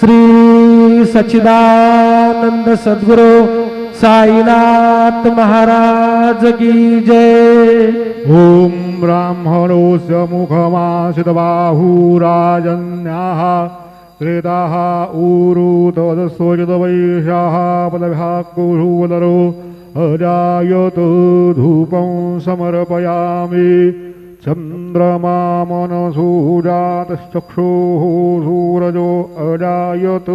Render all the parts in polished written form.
श्री सच्चिदानंद सद्गुरु साईनाथ महाराज की जय। ओम ब्राह्मणोऽस्य मुखमासितबाहुराजन्याः क्रेताः ऊरु तदस्वजितवैशाः पदभ्याकुरुवदरो अजायत धूपं समर्पयामि। चन्द्रमा मनसो जातश्चक्षुः सूरजो अजायत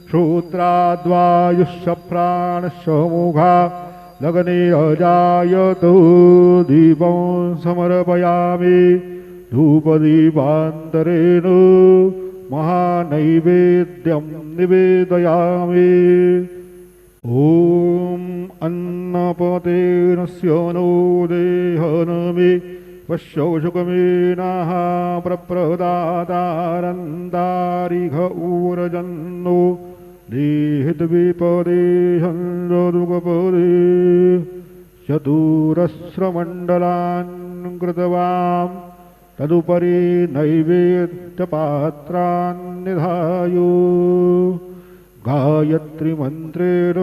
श्रोत्राद्वायुश्च प्राणश्च मुखा लग्ने अजायत दीपं समर्पयामि। धूपदीपान्तरेण महानैवेद्यं निवेदयामि। ॐ अन्नपतेनस्य नो देहनमि पश्यौषुकमेनाः प्रप्रदातारन्तारिघ ऊर्जन्नो देहिद्विपदे हन्दुगपदे चतुरस्रमण्डलान् कृतवां तदुपरि नैवेद्यपात्रान् निधाय गायत्रीमन्त्रेण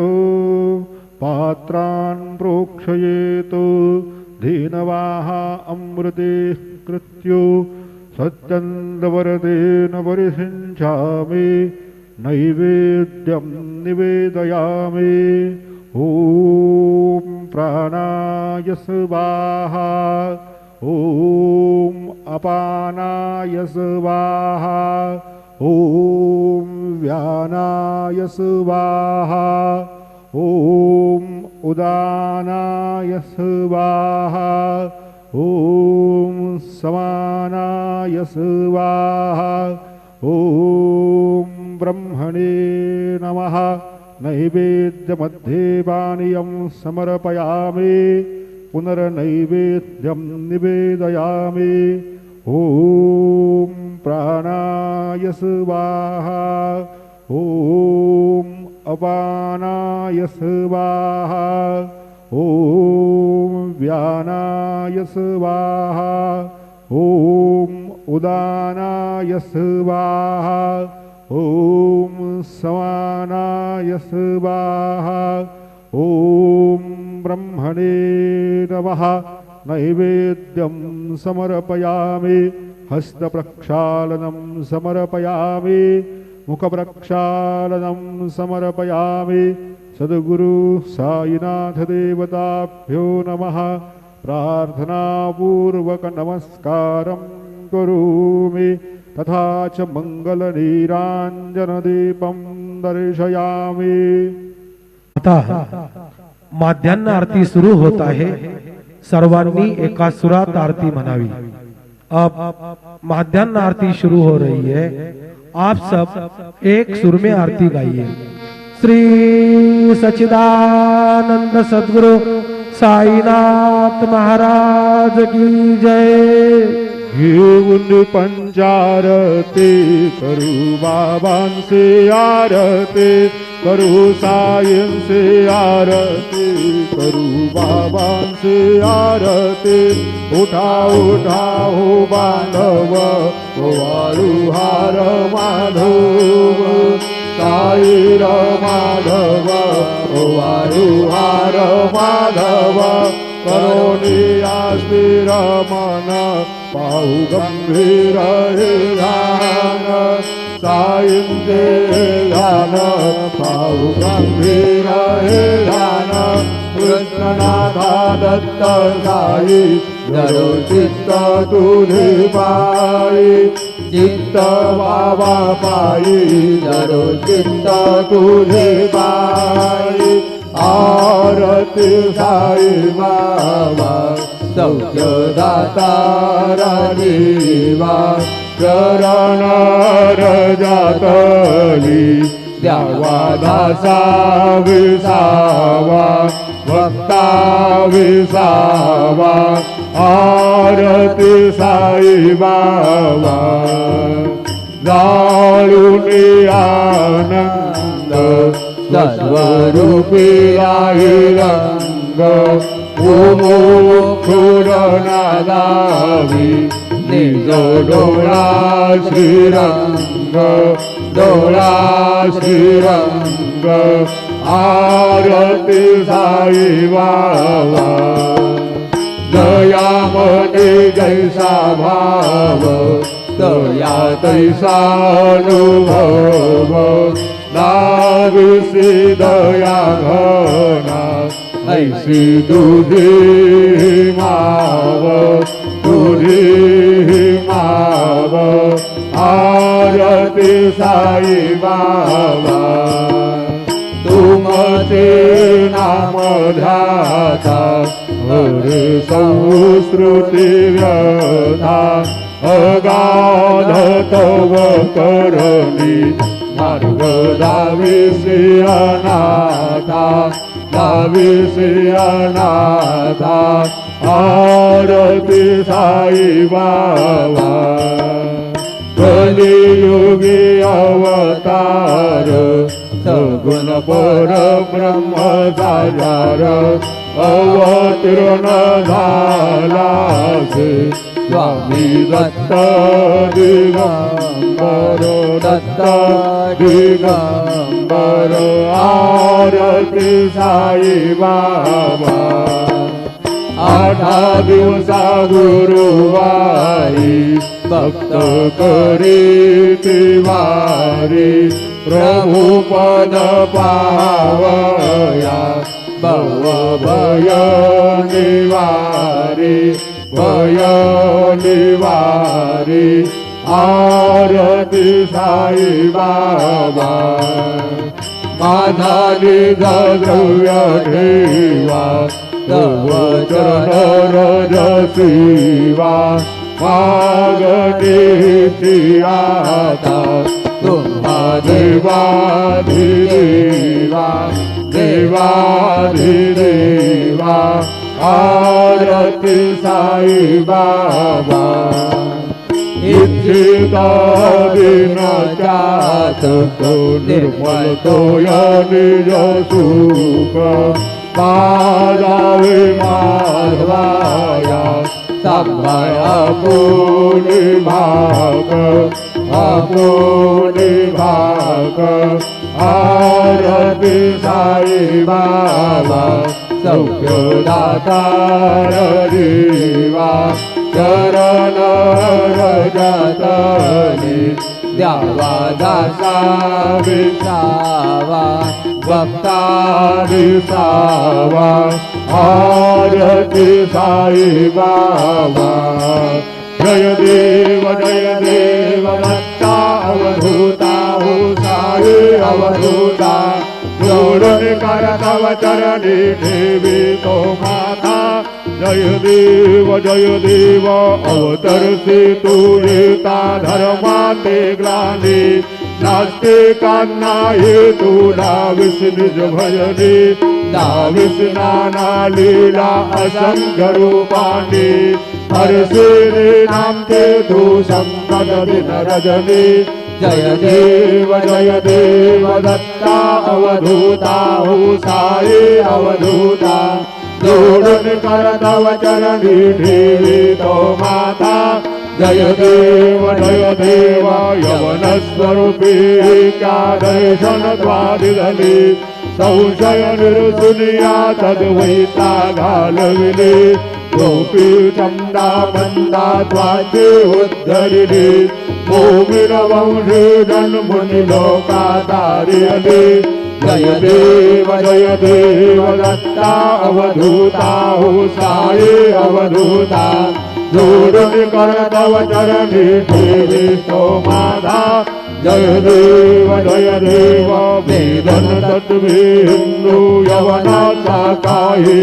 पात्रान् प्रोक्षयेत्। धेनवाः अमृते कृत्यो सत्यन्दवरदेन परिषिञ्चामि नैवेद्यं निवेदयामि। ॐ प्राणाय स्वाहा ॐ अपानाय स्वाहा ॐ व्यानाय स्वाहा ॐ उदानाय स्वाहा ॐ समानाय स्वाहा ॐ ब्रह्मणे नमः। नैवेद्यमध्ये पानीयं समर्पयामि पुनर्नैवेद्यं निवेदयामि। ॐ प्राणाय स्वाहा ॐ अपानाय स्वाहा ॐ व्यानाय स्वाहा ॐ उदानाय स्वाहा ॐ समानाय स्वाहा ॐ ब्रह्मणे नमः। नैवेद्यं समर्पयामि हस्तप्रक्षालनं समर्पयामि मुखप्रक्षालनं समर्पयामि। सद्गुरु साईनाथ देवताभ्यो नमः। प्रार्थनापूर्वक नमस्कारं करोमि तथा च मंगलनीरांजनदीपं दर्शयामि। आता माध्यान्ह आरती सुरू होत आहे। सर्वांनी एका सुरात आरती म्हणावी। अब माध्यान्ह आरती शुरू हो रही है। आप सब एक सुर में आरती गाइए। श्री सच्चिदानंद सद्गुरु साईनाथ महाराज की जय। घेऊन पंचारती करू बाबांचे आरती करू साईंचे आरती करू बाबांचे आरती। उठा उठा हो बांधव वाळू हार माधव साईर माधव वाळू हार माधव। करोनी आस्थिर मन पाहु गंभीर हे ध्यान साईंचे ध्यान पाहु गंभीर हे ध्यान। कृष्णनाथा दत्त साई धरो चित्त तुझे पायी चित्त बाबा पायी धरो चित्त तुझे पायी। आरती साई बाबा सौख्यदाता देवा चरण रजातली द्यावा दासा विसावा भक्ता विसावा। आरती साई बाबा जाळूनी आनंद सत्वरूपी आहे रंग। ओमो खुरना दावी निज डोळा श्रीरंग डोळा श्रीरंग आरती साई बाबा दया मने जैसा भाव दया तैसा अनुभव नाविसी दया घना ऐसी तुझी माव तुझी माव आरती साई बाबा तुमचे नाम ध्याता हरे संस्कृती व्यथा अगाध तव करणी मार्ग दाविसी अनाथा दाविसी अनाथा आरती साई बाबा कलियुगी अवतार सगुण पर ब्रह्म साजार अवतीर्ण झालासे स्वामी दत्त दिगंबर दत्त दिगंबर आरती साई बाबा आठा दिवसा गुरुवारी भक्त करी तिवारी प्रभु पद पावया भव भय निवारी भय निवारी आरती साई बाबा माझा निज द्रव्य ठेवा तव चरण रजसीवा मागणीची आता तुम्हा देवाधिदेवा देवाधिदेवा आरती साई बाबा इच्छिता दिनाच्यात तो निर्मल तोय निज सुख पाजावे माधवाया सांभाळ आपुनी भाग आपुनी भाग आरती साई बाबा सौख्य दातार देवा चरण रजतनी द्यावा दासा विसावा भक्ता विसावा आरती साई बाबा जय देव दत्ता अवधूता हो साई अवधूता जोडून कर तव चरणी ठेवी तो माता जय देव अवतरसी तू येता धर्माते ग्लानी नास्तिकांना हे तू डाविस निज भजनी डाविस नाना लीला असंख्य रूपानी हरसे नाम ते तू संकट दिन रजनी जय देव दत्ता अवधूता हो साई अवधूता जोडून कर तव चरणी ठेवी तो माता जय देव यवन स्वरूपी क्या दर्शन द्वादिधली संशय निर्सुनिया तद्वैता घालविले गोपी चंदा बंदा त्वाचे उद्धरिले मोमिन वंशे जन्मुनि लोकातारियले जय देव दत्ता अवधूता हो साई अवधूता जोडून कर तव चरणी ठेवी तो माता जय देव वेदन तत्वे हिंदू यवनाचा काही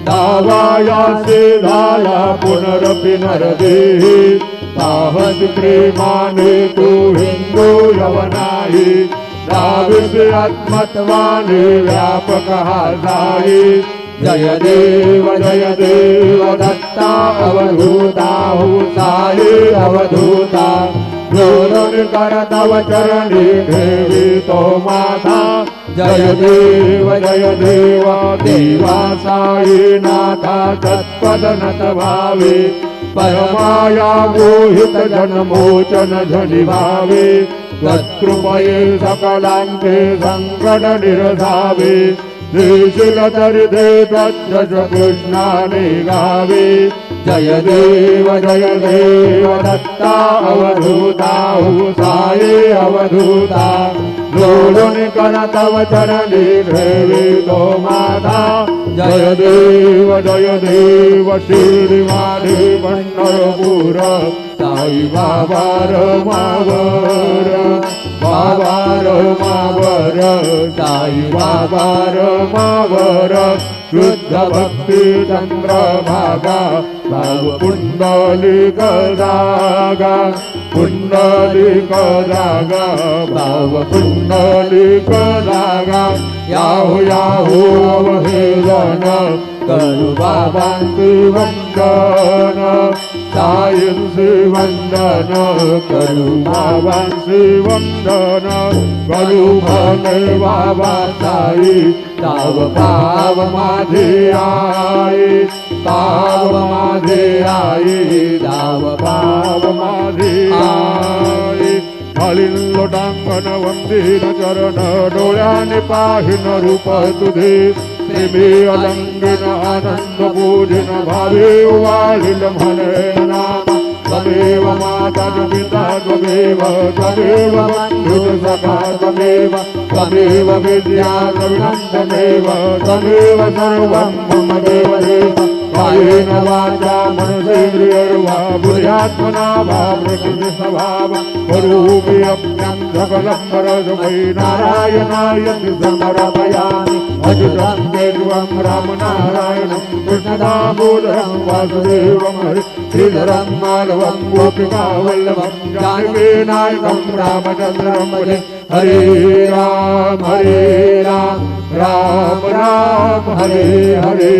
दावायासे झाला पुनरपि नरदेही साहस प्रेमाने तू हिंदू यवनाही दाविस आत्मत्वाने व्यापक हा जाई जय देव दत्ता अवधूता हो साई अवधूता जोडून कर तव चरणी ठेवी तो माता जय देव देवा साई नाथा तत्पद नत भावे परमाया मोहित जनमोचन धनि भावे त्वत्कृपये सकलांते संकट निरसावे देशील तरी दे त्वज्जस कृष्णाने गावे जय देव दत्ता अवधूता हुसाये अवधूता लोलुन कर तव चरणी देवी तो माता जय देव श्रीवाणी पंढरपूर साई बाबार मावर साई बाबार मावर शुद्ध भक्ती चंद्रभागा भाव पुंडलिक जागा भाव पुंडलिक जागा याहू अवहेलन करू बाबांचे वंदन सायंचे वंदन करू बाबांचे वंदन करू म्हणे बाबा साई ताव पाव माझे आई पाव माझे आई दाव पाव माझे आई खालील लोटांगण वंदीन चरण डोळ्याने पाहिन रूप तुझे प्रेमी अलंगिन आनंद पूजिन भावे वाढील म्हणे नाम त्वमेव माता पिता त्वमेव बंधुः सखा त्वमेव विद्या त्वमेव सर्वं मम देवदेव कायेन वाचा मनसेन्द्रियर्वा बुद्ध्यात्मना वा प्रकृतिस्वभाव करोमि यज्ञं सकलं परस्मै नारायणाय समर्पयामि अच्युतं केशवं रामनारायणं कृष्णदामोदरं वासुदेवं श्रीधरं माधवं गोपिकावल्लभं जानकीनायकं रामचन्द्रं मुने हरे राम राम राम हरे हरे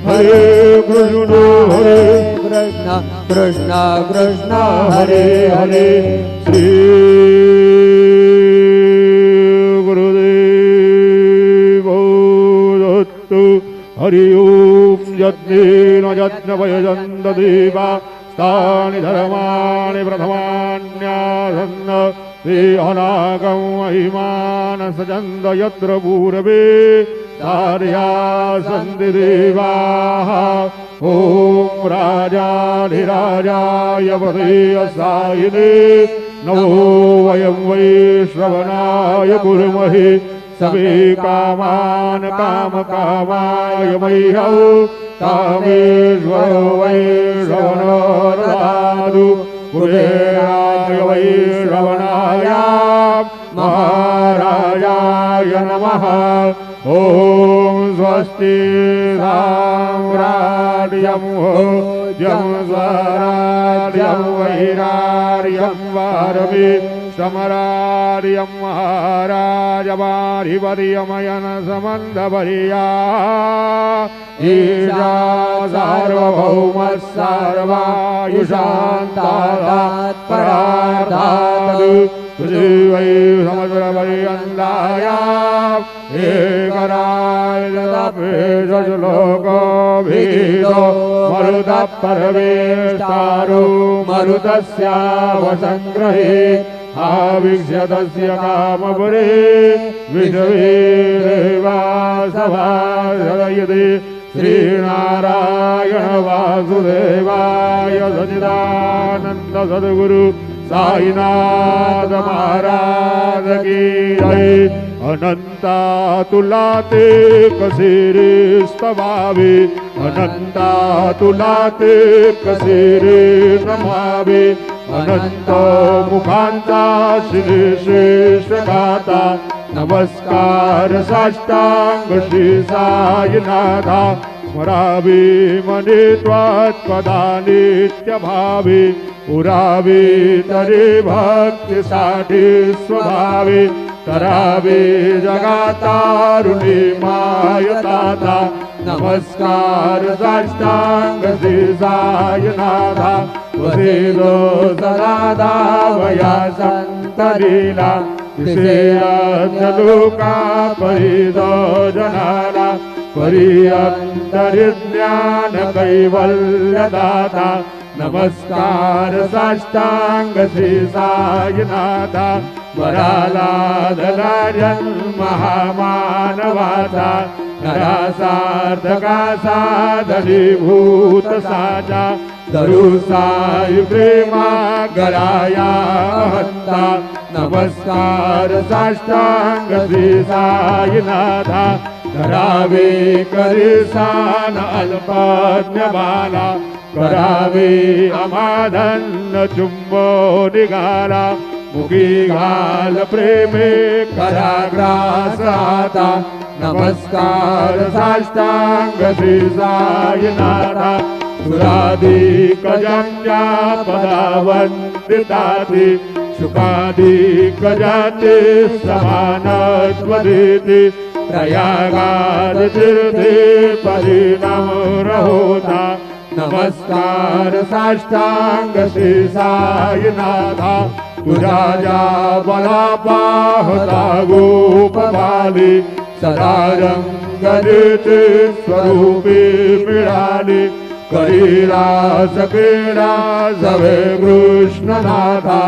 हरे कृष्ण कृष्ण कृष्ण हरे हरे श्री गुरुदेव दत्त हरि ओम यज्ञेन यज्ञभयजन्त देवा तानि धर्माणि प्रथमान्यासन्न ते अनागं महिमान सजन्त यत्र पूर्वे कार्यासन्ति देवाः ॐ राजाधिराजाय प्रदेयसायिने नमो वयं वै श्रवणाय कुर्महे सवे कामान् कामकामाय मह्यं कामेश्वरो वै श्रवणो ददातु कुबेराय वै श्रवणाय महाराजाय नमः ॐ स्वस्ति साम्राज्यं भोज्यं स्वराज्यं वैरार्यं वारमि समरार्यं महाराजवाधिपतियमयन समन्दपरिया ईशा सार्वभौमः सर्वायुषान्तात्परार्थात् पृथिवै समुद्रपर्यन्ताया एकराजतपेशलोको भीतो मरुतः परमेष्टारो मरुतस्यावसङ्ग्रहे आवीक्ष्य तस्य कामपुरे विश्ववीरेवासभासदयते श्रीनारायण वासुदेवाय सच्चिदानन्द सद्गुरु साईनाथ महाराज की जय अनंता तुला ते कसे रे स्तवावे अनंता तुला ते कसे रे नमावे अनंत मुखांचा श्री श्रेष्ठ गाता नमस्कार साष्टांग श्री साईनाथा स्मरावे मने त्वात्पदा नित्य भावे पुरावे तरे भक्तीसाठी स्वभावे करावे जगातारुणी मायताता नमस्कार साष्टांग श्री साईनाथा वसेलो सदा वया संतरीला लोका परिदो जनाला परिअंतरिज्ञान कैवल्यदाता नमस्कार साष्टांग श्री साईनाथा वराला धला जन्म महामानवाचा नरासार्थका साधनीभूत साचा धरू साई प्रेमा गराया हंता नमस्कार साष्टांग श्री साईनाथा करावे करिसान अल्पज्ञ बाला करावे अमाधन चुंबो निघाला मुखी घाल प्रेमे कराग्रास आता नमस्कार साष्टांग श्री साईनाथा सुराधिक जन्या पदावंदिताति शुकाधिक जाते समानत्वदिति प्रयागाद तीर्थे परिणमो होता नमस्कार साष्टांग श्री साईनाथा तुझा ज्या बला पाहता गोपबाली सदा रंगनीती स्वरूपी मिळाली करीरास क्रीडा जवे कृष्णनाथा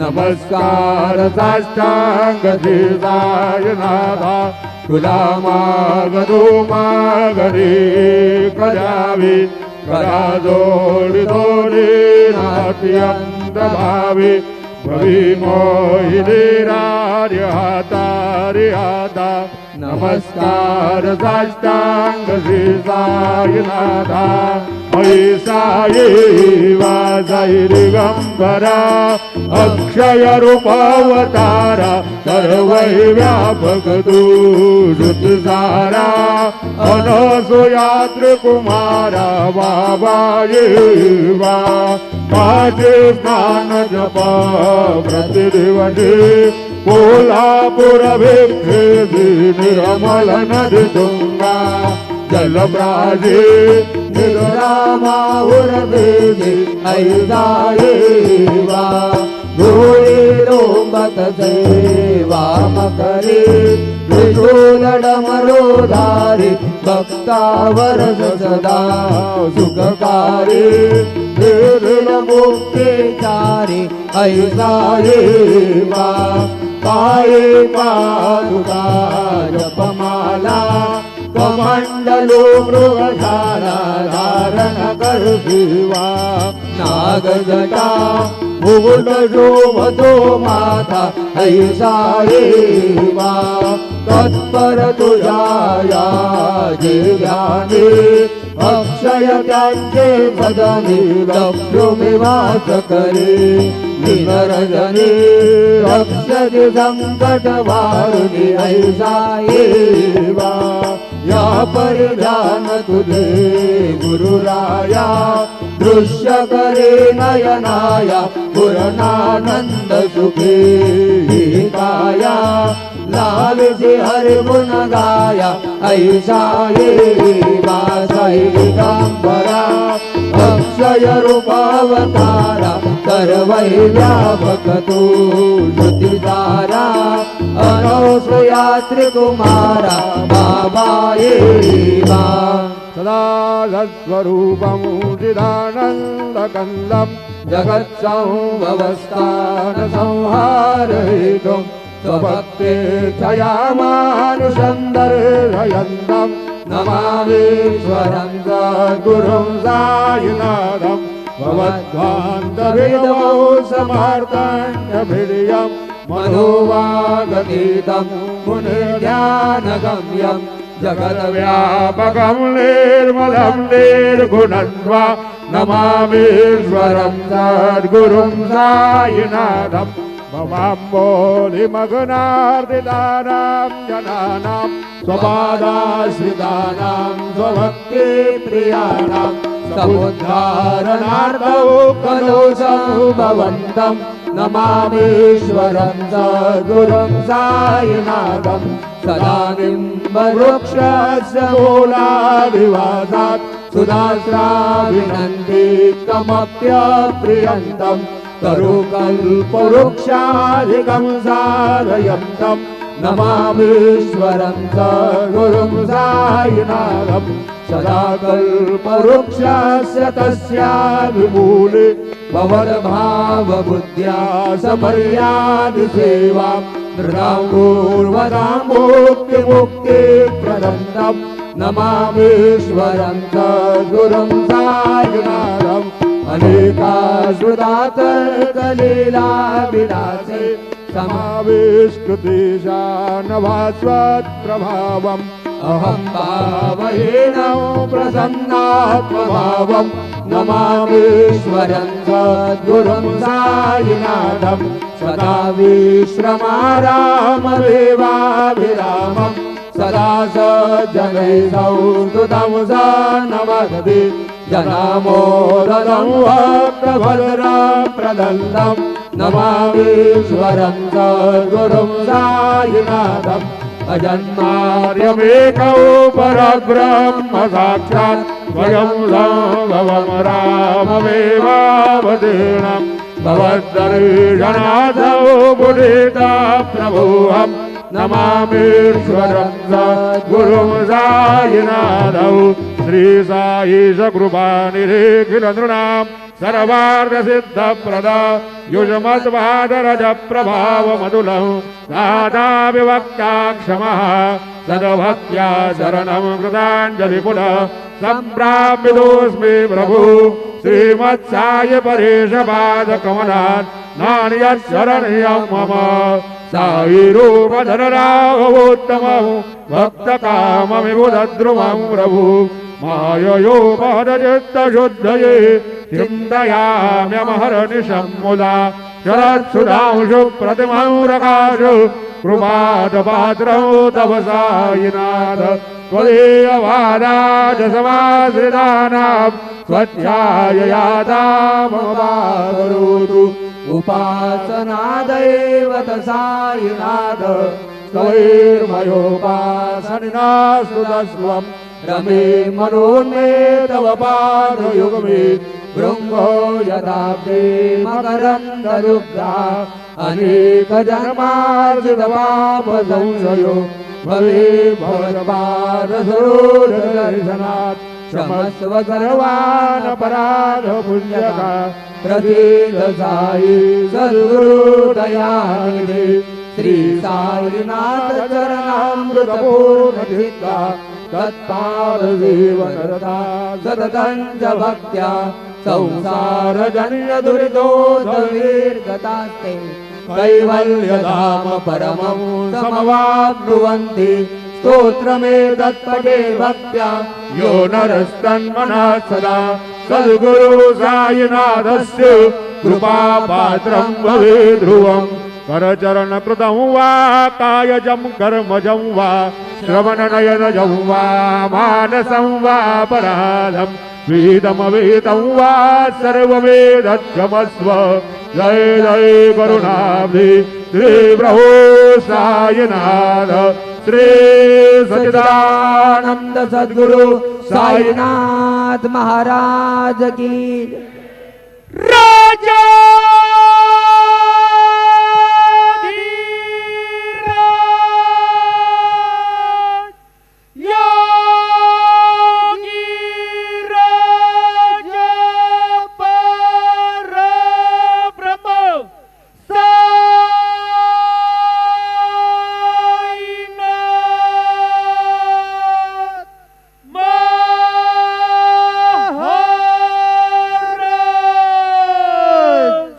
नमस्कार साष्टांग श्री साईनाथा तुला मागतो मागणी करावी करा जोडी दोडी नाट्यंत भावी भवी मोहिनी हाता रिहाता नमस्कार साष्टांग श्री साईनाथा मयि साई वासाई दिगंबरा अक्षय रूपावतारा सर्वै व्यापक तू सारा अनसुयात्र कुमारा बाबा येवा माझे स्नान जपा प्रतिदिवशी कोल्हापुर भिक्षे निर्मल नदी तुंगा जलप्राजे निर्रामाहुर भेदे ऐसायेवा गोरी लोंबत सेवा मकरे त्रिशूलडमरोधारी भक्तावर सदा सुखकारी निर्मुक्तिचारी ऐसायेवा पाये पादुका जपमाला कमंडलो मृगशाला धारण करवा नागजटा मुकुट शोभतो माथा ऐसायेवा तत्पर तुझाया जे ज्ञानी अक्षय त्यांचे सदनी लक्ष्मी वास करे निरजनी रक्षति संकट वारुणी ऐसायेवा या परिधान तुझे गुरुराया दृश्य करे नयनाया पूर्णानंद सुखे काया लालसी हरि गुण गाया ऐसायेवा साई दिगंबरा अक्षय रूपावतारा सर्वै व्यापक तू श्रुतिधारा अनसुयात्री कुमारा बाबा येवा सदा सत्स्वरूपं चिदानन्दकन्दं जगत्संभवस्थान संहारयितुं स्वभक्तेच्छया मानुषं दर्शयन्तं नमामीश्वरं सद्गुरुं साईनाथं भवद्वान्तविदमो समार्तण्यभिर्यं मनोवागतीतं मुनिध्यानगम्यं जगद्व्यापकं निर्मलं निर्गुणत्वा नमामीश्वरं सद्गुरुं साईनाथं भवाम्बोधिमग्नार्दितानां जनानां स्वपादाश्रितानां स्वभक्तिप्रियाणां समुद्धारणार्थौ खलु सम्भवन्तं नमामीश्वरं सद्गुरुं साईनाथं सदा निम्बवृक्षस्य मूलाभिवासात् सुधास्राविनन्ति कमप्यप्रियन्तं तरुकल्पवृक्षाधिकं सारयन्तं नमामीश्वरं सद्गुरुं साईनाथं सदा कल्पवृक्षस्य तस्याभिमूले भवद्भावबुद्ध्या समर्यादि सेवा नृणां मुक्तिप्रदन्तं नमामीश्वरं सद्गुरुं साईनाथम् अनेकाश्रुतातर्कलीलाविलासे समाविष्कृतिशानभास्वत्प्रभावम् अहं भावहीन प्रसन्नात्मभावं नमामीश्वरं सद्गुरुं साईनाथम् सदा विश्रमारामदेवाभिरामम् सदा सज्जनैः संस्तुतं स नमस्ते जनामोदनं भक्तभद्रप्रदन्दं नमामीश्वरं सद्गुरुं साईनाथम् अजन्मार्यमेकौ परब्रह्म साक्षात् स्वयं भवं राममेवावतीर्णं भवद्दर्शनादौ बुधिता प्रभुहम् नमामीश्वरं सद्गुरुं साईनाथौ श्री साईश कृपानिधे किल नृणां सर्वार्थसिद्धप्रदा युष्मद्वादरज प्रभावमतुलं दाता विवक्ता क्षमः सद्भक्त्या शरणं कृताञ्जलिपुनः सम्प्राप्तोऽस्मि प्रभु श्रीमत्साय परेशपादकमलात् नान्यशरणं मम साई रूपधरराघवोत्तमं भक्तकामविबुधद्रुमं प्रभु माययोपहरचित्तशुद्धये चिन्तयाम्यमहर्निशं मुदा शरत्सुधांशु प्रतिमं प्रकाशु कृपादपात्रं तव साईनाथ त्वदीयवादाजसमाश्रितानां स्वध्याययातामपाकरोतु उपासनादेव साईनाथ स्तवैर्मयोपासनिनास्तुतस्वं रमे मनोन्मे तव पादयुग्मे भृङ्गो यदाब्दे मकरन्दलुब्धा अनेकजन्मार्जितपापसंशयो भवे भवत्पादसरोजदर्शनात् क्षमस्व सर्वान् अपराधपुण्यका प्रसीद साई सद्गुरुदयानिधे श्री साईनाथ चरणामृतपूर्णचित्ता तत्पादसेवनरता सततं च भक्त्या संसारजन्यदुरितोऽधीर्गतास्ते कैवल्यधाम परमं समवाप्नुवन्ति स्तोत्रमेतत्पठे भक्त्या यो नरस्तन्मनः सदा सद्गुरु साईनाथस्य कृपापात्रं भवेत् ध्रुवम् करचरणकृतं वा कायजं कर्मजं वा श्रवणनयनजं वा मानसं वा पराधं वेदमवेदं वा सर्ववेदक्षमस्व जय जय करुणाब्धि श्री प्रभो साईनाथ श्री सच्चिदानंद सद्गुरु साईनाथ महाराज की राजा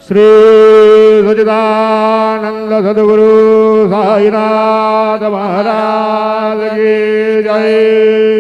श्री सच्चिदानंद सद्गुरु साईनाथ महाराज की जय।